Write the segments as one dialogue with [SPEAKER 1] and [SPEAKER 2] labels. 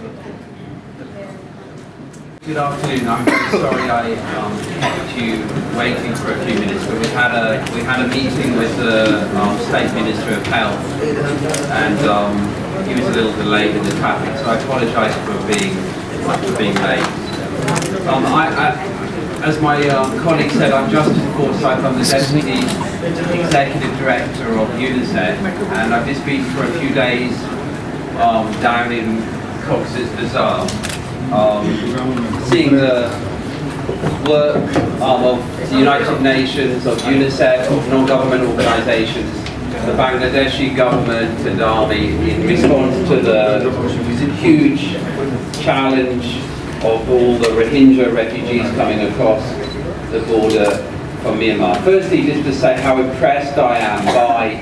[SPEAKER 1] Good afternoon. I'm very sorry I kept you waiting for a few minutes, but we had a meeting with the State Minister of Health, and he was a little delayed in the traffic, so I apologise for being late. As my colleague said, I'm Justin Forsyth. I'm the Deputy Executive Director of UNICEF, and I've just been for a few days down in Cox's Bazar, seeing the work of the United Nations, of UNICEF, of non-government organisations, the Bangladeshi government and army in response to the huge challenge of all the Rohingya refugees coming across the border from Myanmar. Firstly, just to say how impressed I am by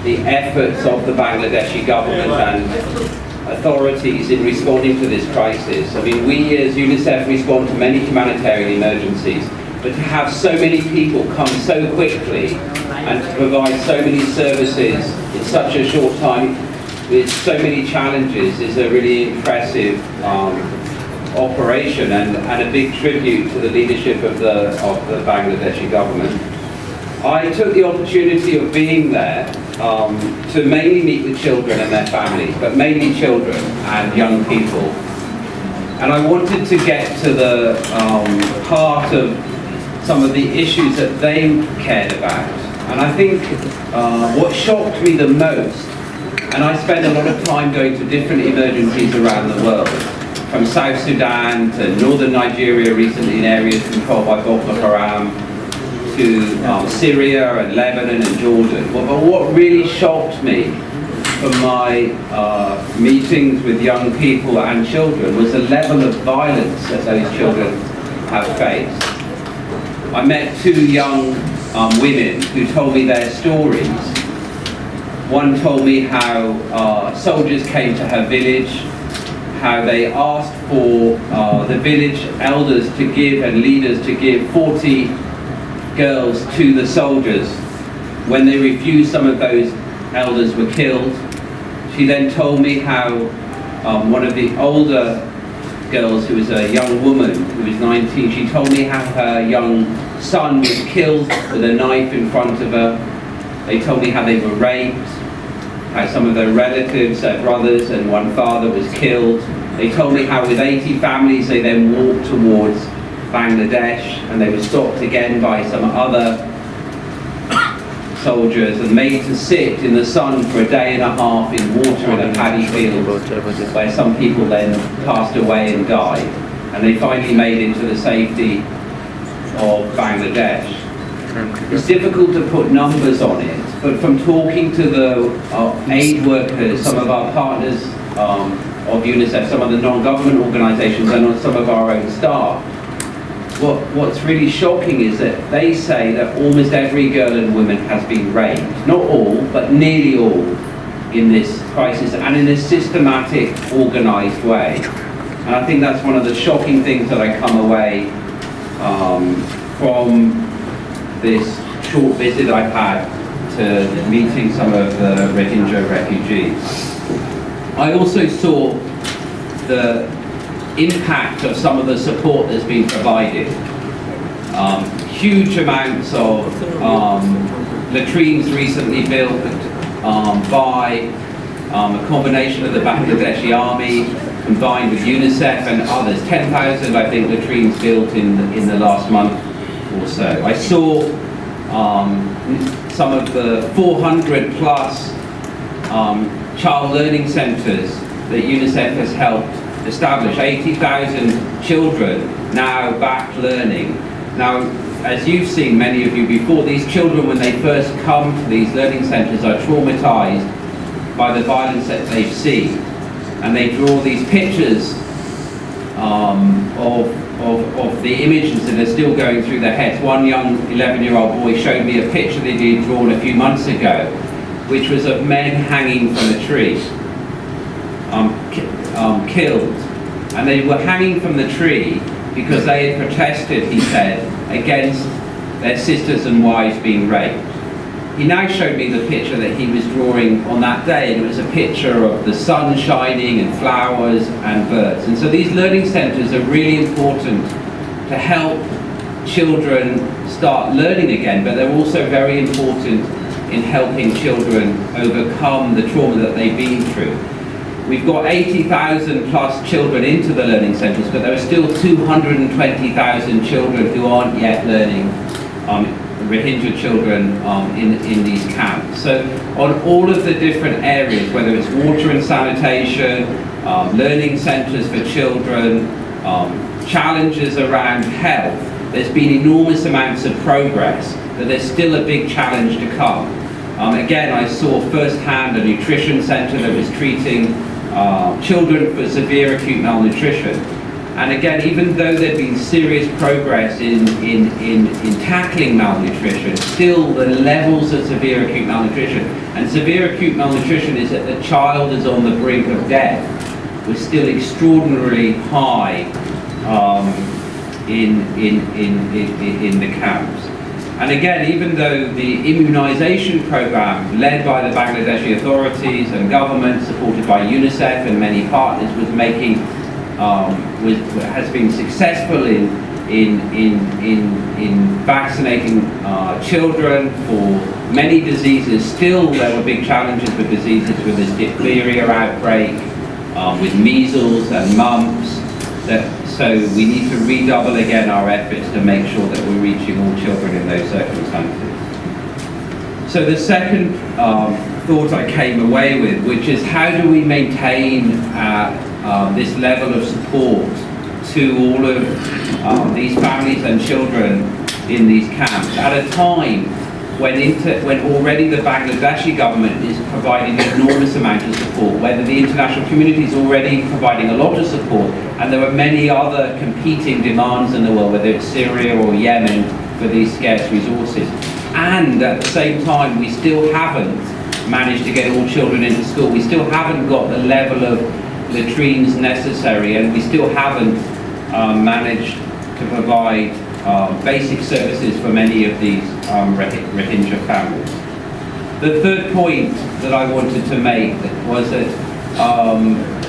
[SPEAKER 1] the efforts of the Bangladeshi government and authorities in responding to this crisis. I mean, we as UNICEF respond to many humanitarian emergencies, but to have so many people come so quickly and to provide so many services in such a short time with so many challenges is a really impressive operation and a big tribute to the leadership of the Bangladeshi government. I took the opportunity of being there to mainly meet with children and their families, but mainly children and young people. And I wanted to get to the heart of some of the issues that they cared about. And I think what shocked me the most, and I spend a lot of time going to different emergencies around the world, from South Sudan to northern Nigeria recently in areas controlled by Boko Haram, to Syria and Lebanon and Jordan. But what really shocked me from my meetings with young people and children was the level of violence that those children have faced. I met two young women who told me their stories. One told me how soldiers came to her village, how they asked for the village elders to give and leaders to give 40 girls to the soldiers. When they refused, some of those elders were killed. She then told me how one of the older girls, who was a young woman who was 19, she told me how her young son was killed with a knife in front of her. They told me how they were raped, how some of their relatives, their brothers and one father was killed. They told me how with 80 families they then walked towards Bangladesh, and they were stopped again by some other soldiers and made to sit in the sun for a day and a half in water in a paddy field, where some people then passed away and died. And they finally made it to the safety of Bangladesh. It's difficult to put numbers on it, but from talking to the aid workers, some of our partners of UNICEF, some of the non-government organisations and some of our own staff, what's really shocking is that they say that almost every girl and woman has been raped. Not all, but nearly all in this crisis and in a systematic, organised way. And I think that's one of the shocking things that I come away from this short visit I've had to meeting some of the Rohingya refugees. I also saw the impact of some of the support that's been provided. Huge amounts of latrines recently built by a combination of the Bangladeshi army combined with UNICEF and others. 10,000, I think, latrines built in the last month or so. I saw some of the 400 plus child learning centres that UNICEF has helped establish. 80,000 children now back learning. Now, as you've seen, many of you before, these children, when they first come to these learning centres, are traumatised by the violence that they've seen. And they draw these pictures of the images that are still going through their heads. One young 11-year-old boy showed me a picture that he had drawn a few months ago, which was of men hanging from a tree, killed. And they were hanging from the tree because they had protested, he said, against their sisters and wives being raped. he now showed me the picture that he was drawing on that day, and it was a picture of the sun shining and flowers and birds. And so these learning centres are really important to help children start learning again, but they're also very important in helping children overcome the trauma that they've been through. We've got 80,000 plus children into the learning centres, but there are still 220,000 children who aren't yet learning, Rohingya children in these camps. So on all of the different areas, whether it's water and sanitation, learning centres for children, challenges around health, there's been enormous amounts of progress, but there's still a big challenge to come. Again, I saw firsthand a nutrition centre that was treating children for severe acute malnutrition. And again, even though there'd been serious progress in tackling malnutrition, still the levels of severe acute malnutrition, and severe acute malnutrition is that the child is on the brink of death, was still extraordinarily high in the camps. And again, even though the immunisation programme led by the Bangladeshi authorities and government, supported by UNICEF and many partners, has been successful in vaccinating children for many diseases. Still, there were big challenges with diseases, with this diphtheria outbreak, with measles and mumps. So we need to redouble again our efforts to make sure that we're reaching all children in those circumstances. So the second thought I came away with, which is how do we maintain this level of support to all of these families and children in these camps at a time when already the Bangladeshi government is providing an enormous amount of support, whether the international community is already providing a lot of support, and there are many other competing demands in the world, whether it's Syria or Yemen, for these scarce resources. And at the same time, we still haven't managed to get all children into school. We still haven't got the level of latrines necessary, and we still haven't managed to provide basic services for many of these Rohingya families. The third point that I wanted to make was that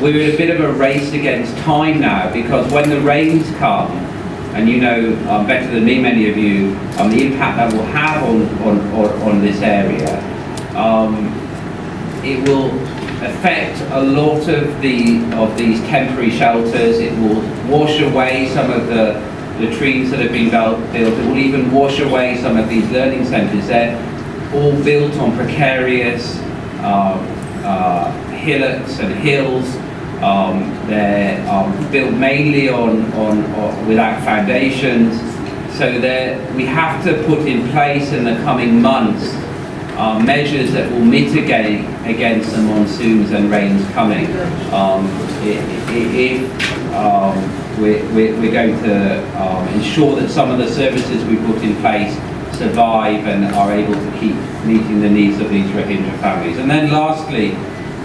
[SPEAKER 1] we're in a bit of a race against time now, because when the rains come, and you know better than me, many of you, the impact that will have on this area, it will affect a lot of these temporary shelters. It will wash away some of the latrines that have been built. It will even wash away some of these learning centres. They're all built on precarious hillocks and hills. They're built mainly on without foundations. So we have to put in place in the coming months measures that will mitigate against the monsoons and rains coming. We're going to ensure that some of the services we put in place survive and are able to keep meeting the needs of these Rohingya families. And then lastly,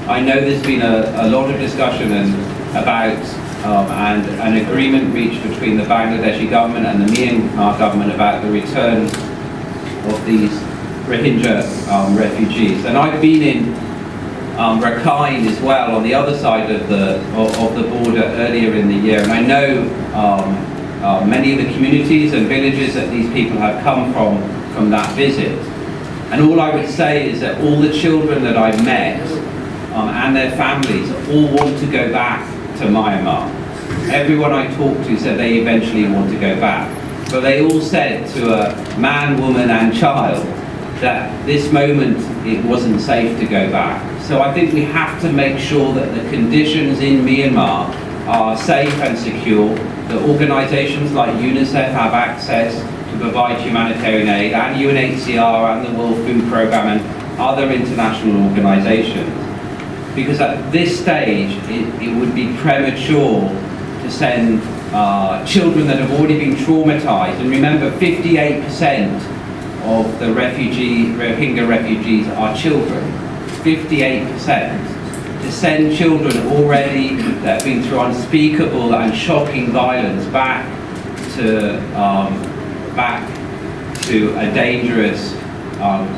[SPEAKER 1] I know there's been a lot of discussion about and an agreement reached between the Bangladeshi government and the Myanmar government about the return of these Rohingya refugees. And I've been in Rakhine as well, on the other side of the border earlier in the year, and I know many of the communities and villages that these people have come from that visit. And all I would say is that all the children that I've met and their families all want to go back to Myanmar. Everyone I talked to said they eventually want to go back, but they all said to a man, woman and child that this moment it wasn't safe to go back. So I think we have to make sure that the conditions in Myanmar are safe and secure, that organisations like UNICEF have access to provide humanitarian aid, and UNHCR and the World Food Programme and other international organisations. Because at this stage it would be premature to send children that have already been traumatised. And remember, 58% of the Rohingya refugees are children. 58%. To send children already that have been through unspeakable and shocking violence back to a dangerous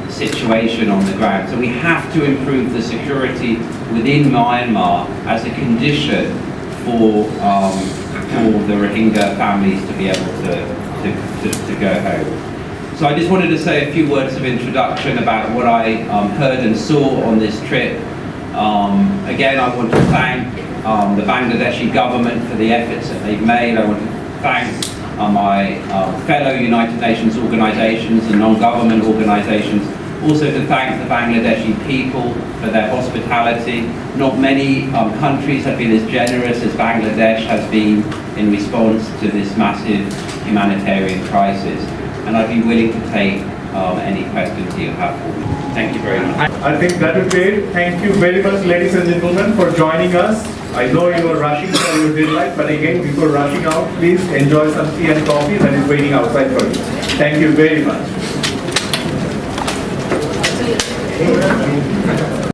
[SPEAKER 1] situation on the ground. So we have to improve the security within Myanmar as a condition for the Rohingya families to be able to go home. So I just wanted to say a few words of introduction about what I heard and saw on this trip. Again, I want to thank the Bangladeshi government for the efforts that they've made. I want to thank my fellow United Nations organisations and non-government organisations. Also to thank the Bangladeshi people for their hospitality. Not many countries have been as generous as Bangladesh has been in response to this massive humanitarian crisis. And I'd be willing to take any questions you have for me. Thank you very much.
[SPEAKER 2] I think that would be it. Thank you very much, ladies and gentlemen, for joining us. I know you were rushing for your deadline, but again, before rushing out, please enjoy some tea and coffee that is waiting outside for you. Thank you very much.